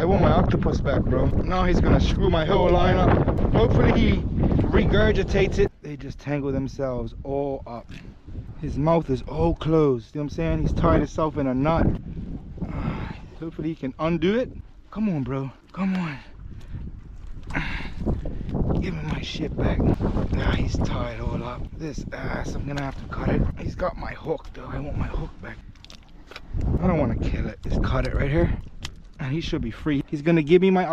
I want my octopus back, bro. Now he's gonna screw my whole line up. Hopefully he regurgitates it. They just tangle themselves all up. His mouth is all closed. See what I'm saying? He's tied himself in a knot. Hopefully he can undo it. Come on, bro. Come on. Give me my shit back. He's tied all up. This ass, I'm gonna have to cut it. He's got my hook though. I want my hook back. I don't want to kill it. Just cut it right here. And he should be free. He's gonna give me my